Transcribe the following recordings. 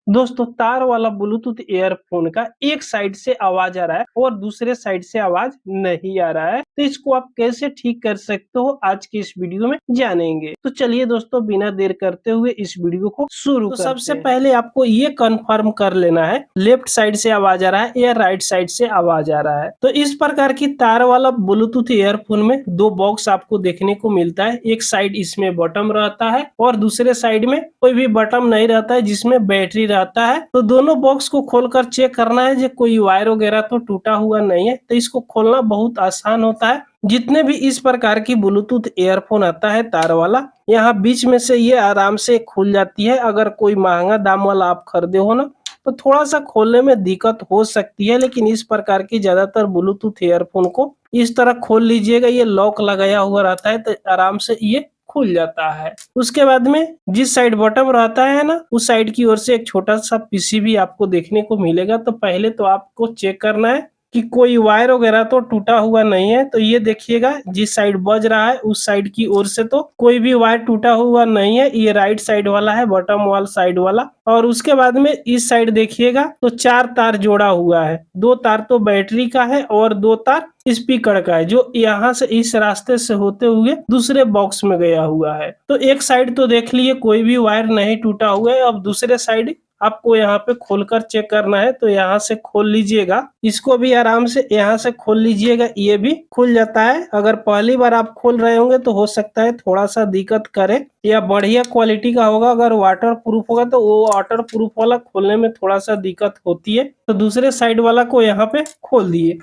दोस्तों तार वाला ब्लूटूथ ईयरफोन का एक साइड से आवाज आ रहा है और दूसरे साइड से आवाज नहीं आ रहा है, तो इसको आप कैसे ठीक कर सकते हो आज की इस वीडियो में जानेंगे। तो चलिए दोस्तों बिना देर करते हुए इस वीडियो को शुरू करते हैं। सबसे पहले आपको ये कंफर्म कर लेना है लेफ्ट साइड से आवाज आ रहा है या राइट साइड से आवाज आ रहा है। तो इस प्रकार की तार वाला ब्लूटूथ ईयरफोन में दो बॉक्स आपको देखने को मिलता है। एक साइड इसमें बटन रहता है और दूसरे साइड में कोई भी बटन नहीं रहता है जिसमें बैटरी रहता है। तो दोनों बॉक्स को खोलकर चेक करना है जो कोई वायर वगैरह तो टूटा हुआ नहीं है। तो इसको खोलना बहुत आसान होता है। जितने भी इस प्रकार की ब्लूटूथ ईयरफोन आता है तार वाला, यहाँ बीच में से ये आराम से खुल जाती है। अगर कोई महंगा दाम वाला आप खरीदे हो ना तो थोड़ा सा खोलने में दिक्कत हो सकती है, लेकिन इस प्रकार की ज्यादातर ब्लूटूथ ईयरफोन को इस तरह खोल लीजिएगा। ये लॉक लगाया हुआ रहता है तो आराम से ये खुल जाता है। उसके बाद में जिस साइड बटन रहता है ना, उस साइड की ओर से एक छोटा सा पीसीबी आपको देखने को मिलेगा। तो पहले तो आपको चेक करना है कि कोई वायर वगैरह तो टूटा हुआ नहीं है। तो ये देखिएगा जिस साइड बज रहा है उस साइड की ओर से तो कोई भी वायर टूटा हुआ नहीं है। ये राइट साइड वाला है, बटन वाला साइड वाला। और उसके बाद में इस साइड देखिएगा तो 4 तार जोड़ा हुआ है। 2 तार तो बैटरी का है और 2 तार स्पीकर का है, जो यहाँ से इस रास्ते से होते हुए दूसरे बॉक्स में गया हुआ है। तो एक साइड तो देख लिए कोई भी वायर नहीं टूटा हुआ है। अब दूसरे साइड आपको यहाँ पे खोलकर चेक करना है। तो यहाँ से खोल लीजिएगा, इसको भी आराम से यहाँ से खोल लीजिएगा, ये भी खुल जाता है। अगर पहली बार आप खोल रहे होंगे तो हो सकता है थोड़ा सा दिक्कत करे, या बढ़िया क्वालिटी का होगा। अगर वाटर प्रूफ होगा तो वो वाटर प्रूफ वाला खोलने में थोड़ा सा दिक्कत होती है। तो दूसरे साइड वाला को यहाँ पे खोल दिए।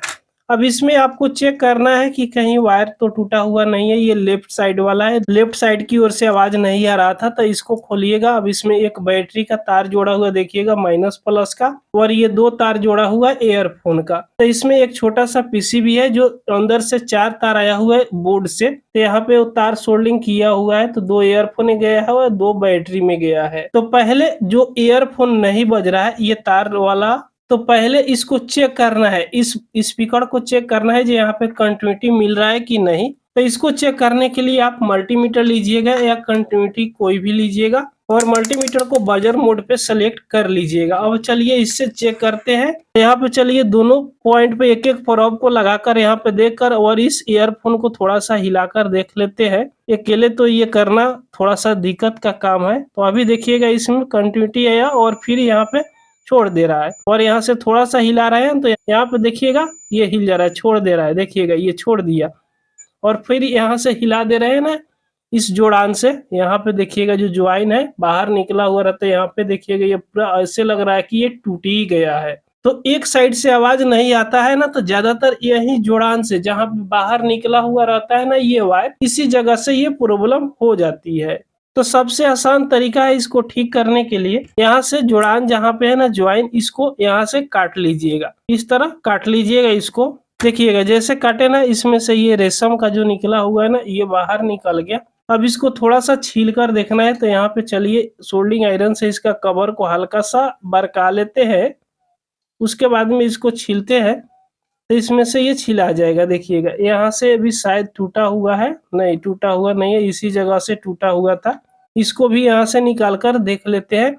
अब इसमें आपको चेक करना है कि कहीं वायर तो टूटा हुआ नहीं है। ये लेफ्ट साइड वाला है, लेफ्ट साइड की ओर से आवाज नहीं आ रहा था तो इसको खोलिएगा। अब इसमें एक बैटरी का तार जोड़ा हुआ देखिएगा माइनस प्लस का, और ये 2 तार जोड़ा हुआ है ईयरफोन का। तो इसमें एक छोटा सा पीसीबी है जो अंदर से 4 तार आया हुआ है बोर्ड से। तो यहाँ पे वो तार सोल्डिंग किया हुआ है। तो 2 ईयरफोन में गया है और 2 बैटरी में गया है। तो पहले जो ईयरफोन नहीं बज रहा है ये तार वाला, तो पहले इसको चेक करना है, इस स्पीकर को चेक करना है जो यहाँ पे कंटिन्यूटी मिल रहा है कि नहीं। तो इसको चेक करने के लिए आप मल्टीमीटर लीजिएगा या कंटिन्यूटी कोई भी लीजिएगा और मल्टीमीटर को बजर मोड पे सेलेक्ट कर लीजिएगा। अब चलिए इससे चेक करते हैं। यहाँ पे चलिए दोनों पॉइंट पे एक एक प्रोब को लगाकर यहाँ पे देखकर और इस ईयरफोन को थोड़ा सा हिलाकर देख लेते हैं। अकेले तो ये करना थोड़ा सा दिक्कत का काम है। तो अभी देखिएगा इसमें कंटिन्यूटी आया और फिर यहाँ पे छोड़ दे रहा है, और यहाँ से थोड़ा सा हिला रहे हैं तो यहाँ पे देखिएगा ये हिल जा रहा है, छोड़ दे रहा है। देखिएगा ये छोड़ दिया, और फिर यहाँ से हिला दे रहे हैं ना इस जोड़ान से। यहाँ पे देखिएगा जो ज्वाइन है बाहर निकला हुआ रहता है। यहाँ पे देखिएगा ये पूरा ऐसे लग रहा है कि ये टूट ही गया है। तो एक साइड से आवाज नहीं आता है ना, तो ज्यादातर यही जोड़ान से जहाँ पे बाहर निकला हुआ रहता है ना ये वायर, इसी जगह से ये प्रॉब्लम हो जाती है। तो सबसे आसान तरीका है इसको ठीक करने के लिए, यहाँ से जुड़ान जहाँ पे है ना ज्वाइन, इसको यहाँ से काट लीजिएगा। इस तरह काट लीजिएगा इसको। देखिएगा जैसे काटे ना इसमें से ये रेशम का जो निकला हुआ है ना ये बाहर निकल गया। अब इसको थोड़ा सा छील कर देखना है। तो यहाँ पे चलिए सोल्डिंग आयरन से इसका कवर को हल्का सा बरका लेते हैं। उसके बाद में इसको छीलते हैं तो इसमें से ये छिला जाएगा। देखिएगा यहाँ से भी शायद टूटा हुआ है, नहीं टूटा हुआ नहीं है, इसी जगह से टूटा हुआ था। इसको भी यहाँ से निकाल कर देख लेते हैं।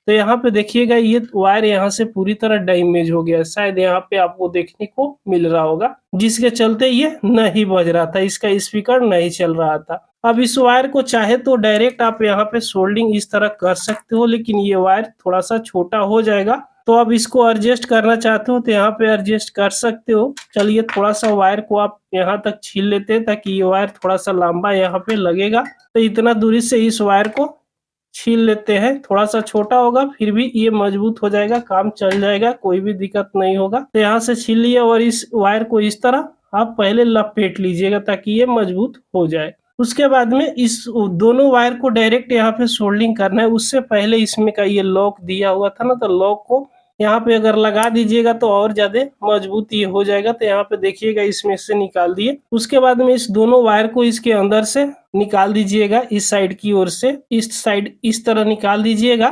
तो यहाँ पे देखिएगा ये वायर यहाँ से पूरी तरह डैमेज हो गया है, शायद यहाँ पे आपको देखने को मिल रहा होगा, जिसके चलते ये नहीं बज रहा था, इसका स्पीकर नहीं चल रहा था। अब इस वायर को चाहे तो डायरेक्ट आप यहाँ पे सोल्डिंग इस तरह कर सकते हो, लेकिन ये वायर थोड़ा सा छोटा हो जाएगा। तो अब इसको एडजस्ट करना चाहते हो तो यहाँ पे एडजस्ट कर सकते हो। चलिए थोड़ा सा वायर को आप यहाँ तक छील लेते हैं ताकि ये वायर थोड़ा सा लंबा यहाँ पे लगेगा। तो इतना दूरी से इस वायर को छील लेते हैं। थोड़ा सा छोटा होगा फिर भी ये मजबूत हो जाएगा, काम चल जाएगा, कोई भी दिक्कत नहीं होगा। तो यहाँ से छील लिया और इस वायर को इस तरह आप पहले लपेट लीजिएगा ताकि ये मजबूत हो जाए। उसके बाद में इस दोनों वायर को डायरेक्ट यहाँ पे सोल्डिंग करना है। उससे पहले इसमें का ये लॉक दिया हुआ था ना, तो लॉक को यहाँ पे अगर लगा दीजिएगा तो और ज्यादा मजबूत ये हो जाएगा। तो यहाँ पे देखिएगा इसमें से निकाल दिए। उसके बाद में इस दोनों वायर को इसके अंदर से निकाल दीजिएगा, इस साइड की ओर से इस साइड इस तरह निकाल दीजिएगा।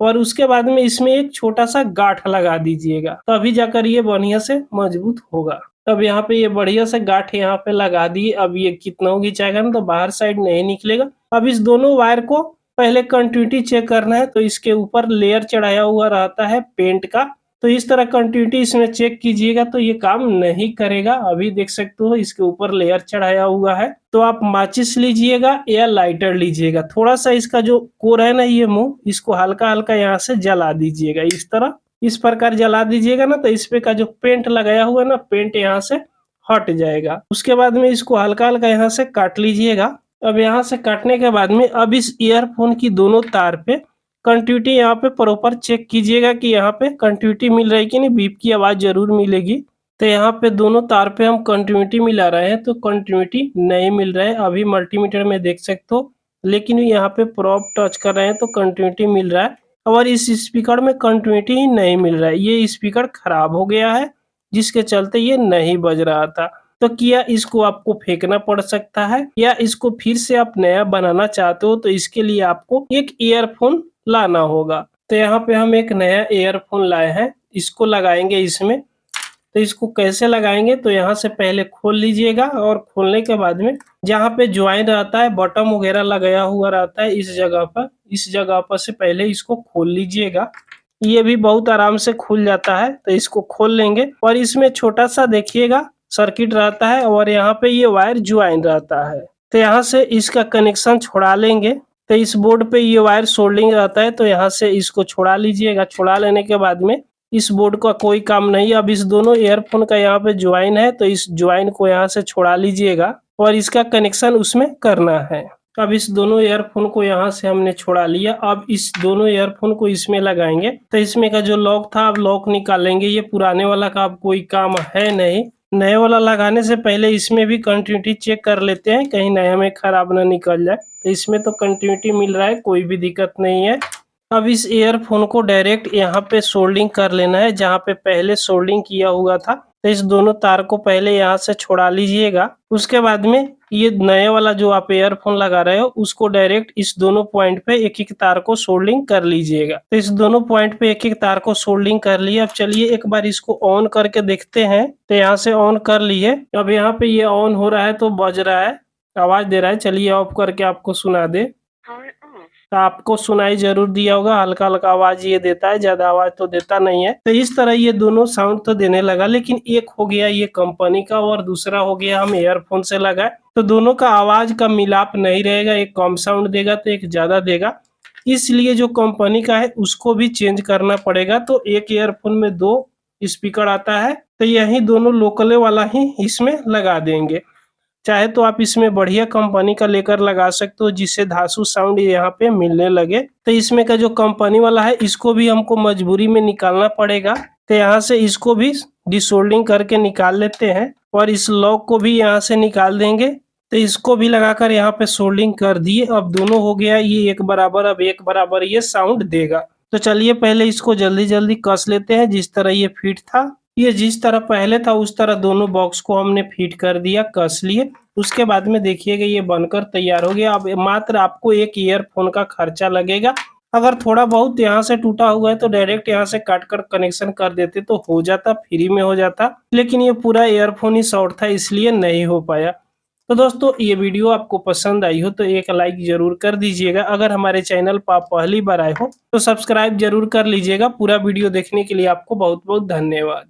और उसके बाद में इसमें एक छोटा सा गांठ लगा दीजिएगा, तभी जाकर ये बढ़िया से मजबूत होगा। अब यहाँ पे ये बढ़िया से गांठ यहाँ पे लगा दिए। अब ये कितना हो खिंचाएगा ना तो बाहर साइड नहीं निकलेगा। अब इस दोनों वायर को पहले कंटिन्यूटी चेक करना है तो इसके ऊपर लेयर चढ़ाया हुआ रहता है पेंट का, तो इस तरह कंटिन्यूटी इसमें चेक कीजिएगा तो ये काम नहीं करेगा। अभी देख सकते हो इसके ऊपर लेयर चढ़ाया हुआ है। तो आप माचिस लीजिएगा या लाइटर लीजिएगा, थोड़ा सा इसका जो कोर है ना ये मुंह, इसको हल्का हल्का यहाँ से जला दीजिएगा। इस तरह इस प्रकार जला दीजिएगा ना तो इस पे का जो पेंट लगाया हुआ है ना, पेंट यहाँ से हट जाएगा। उसके बाद में इसको हल्का हल्का यहाँ से काट लीजिएगा। अब यहाँ से काटने के बाद में अब इस ईयरफोन की दोनों तार पे कंटिन्यूटी यहाँ पे प्रॉपर चेक कीजिएगा कि यहाँ पे कंटिन्यूटी मिल रही है कि नहीं, बीप की आवाज जरूर मिलेगी। तो यहाँ पे दोनों तार पे हम कंटिन्यूटी मिला रहे हैं तो कंटिन्यूटी नहीं मिल रहा है, अभी मल्टीमीटर में देख सकते हो, लेकिन यहाँ पे प्रॉप टच कर रहे हैं तो कंटिन्यूटी मिल रहा है। और इस स्पीकर में कंटिन्यूटी ही नहीं मिल रहा है, ये स्पीकर खराब हो गया है जिसके चलते ये नहीं बज रहा था। तो क्या इसको आपको फेंकना पड़ सकता है या इसको फिर से आप नया बनाना चाहते हो तो इसके लिए आपको एक ईयरफोन लाना होगा। तो यहाँ पे हम एक नया ईयरफोन लाए हैं, इसको लगाएंगे इसमें। तो इसको कैसे लगाएंगे तो यहाँ से पहले खोल लीजिएगा और खोलने के बाद में जहाँ पे ज्वाइन रहता है, बटन वगैरह लगाया हुआ रहता है, इस जगह पर से पहले इसको खोल लीजिएगा। ये भी बहुत आराम से खुल जाता है, तो इसको खोल लेंगे और इसमें छोटा सा देखिएगा सर्किट रहता है और यहाँ पे ये वायर ज्वाइन रहता है। तो यहाँ से इसका कनेक्शन छोड़ा लेंगे। तो इस बोर्ड पे ये वायर सोल्डिंग रहता है तो यहाँ से इसको छोड़ा लीजिएगा। छोड़ा लेने के बाद में इस बोर्ड का कोई काम नहीं, अब इस दोनों ईयरफोन का यहाँ पे ज्वाइन है तो इस ज्वाइन को यहाँ से छोड़ा लीजिएगा और इसका कनेक्शन उसमें करना है। अब इस दोनों ईयरफोन को यहाँ से हमने छोड़ा लिया। अब इस दोनों ईयरफोन को इसमें लगाएंगे। तो इसमें का जो लॉक था अब लॉक निकालेंगे, ये पुराने वाला का अब कोई काम है नहीं। नए वाला लगाने से पहले इसमें भी कंटिन्यूटी चेक कर लेते हैं, कहीं नया में खराब ना निकल जाए। तो इसमें तो कंटिन्यूटी मिल रहा है, कोई भी दिक्कत नहीं है। अब इस ईयरफोन को डायरेक्ट यहाँ पे सोल्डिंग कर लेना है जहाँ पे पहले सोल्डिंग किया हुआ था। तो इस दोनों तार को पहले यहाँ से छोड़ा लीजिएगा। उसके बाद में ये नए वाला जो आप ईयरफोन लगा रहे हो उसको डायरेक्ट इस दोनों पॉइंट पे एक एक तार को सोल्डिंग कर लीजिएगा। तो इस दोनों पॉइंट पे एक एक तार को सोल्डिंग कर लिए। अब चलिए एक बार इसको ऑन करके देखते हैं। तो यहाँ से ऑन कर लिए। अब यहाँ पे ये ऑन हो रहा है तो बज रहा है, आवाज दे रहा है। चलिए ऑफ करके आपको सुना दे। तो आपको सुनाई जरूर दिया होगा, हल्का हल्का आवाज ये देता है, ज्यादा आवाज तो देता नहीं है। तो इस तरह ये दोनों साउंड तो देने लगा, लेकिन एक हो गया ये कंपनी का और दूसरा हो गया हम ईयरफोन से लगाए तो दोनों का आवाज का मिलाप नहीं रहेगा, एक कम साउंड देगा तो एक ज्यादा देगा। इसलिए जो कंपनी का है उसको भी चेंज करना पड़ेगा। तो एक ईयरफोन में 2 स्पीकर आता है तो यही दोनों लोकले वाला ही इसमें लगा देंगे। चाहे तो आप इसमें बढ़िया कंपनी का लेकर लगा सकते हो जिससे धांसू साउंड यहाँ पे मिलने लगे। तो इसमें का जो कंपनी वाला है इसको भी हमको मजबूरी में निकालना पड़ेगा। तो यहाँ से इसको भी डिसोल्डिंग करके निकाल लेते हैं और इस लॉक को भी यहाँ से निकाल देंगे। तो इसको भी लगाकर यहाँ पे सोल्डिंग कर दिए। अब दोनों हो गया ये एक बराबर, अब एक बराबर ये साउंड देगा। तो चलिए पहले इसको जल्दी जल्दी कस लेते हैं जिस तरह ये फिट था। ये जिस तरह पहले था उस तरह दोनों बॉक्स को हमने फिट कर दिया, कस लिए। उसके बाद में देखिएगा ये बनकर तैयार हो गया। अब मात्र आपको एक ईयरफोन का खर्चा लगेगा। अगर थोड़ा बहुत यहाँ से टूटा हुआ है तो डायरेक्ट यहाँ से काट कर कनेक्शन कर देते तो हो जाता, फ्री में हो जाता, लेकिन ये पूरा ईयरफोन ही शॉर्ट था इसलिए नहीं हो पाया। तो दोस्तों ये वीडियो आपको पसंद आई हो तो एक लाइक जरूर कर दीजिएगा। अगर हमारे चैनल पर आप पहली बार आए हो तो सब्सक्राइब जरूर कर लीजिएगा। पूरा वीडियो देखने के लिए आपको बहुत बहुत धन्यवाद।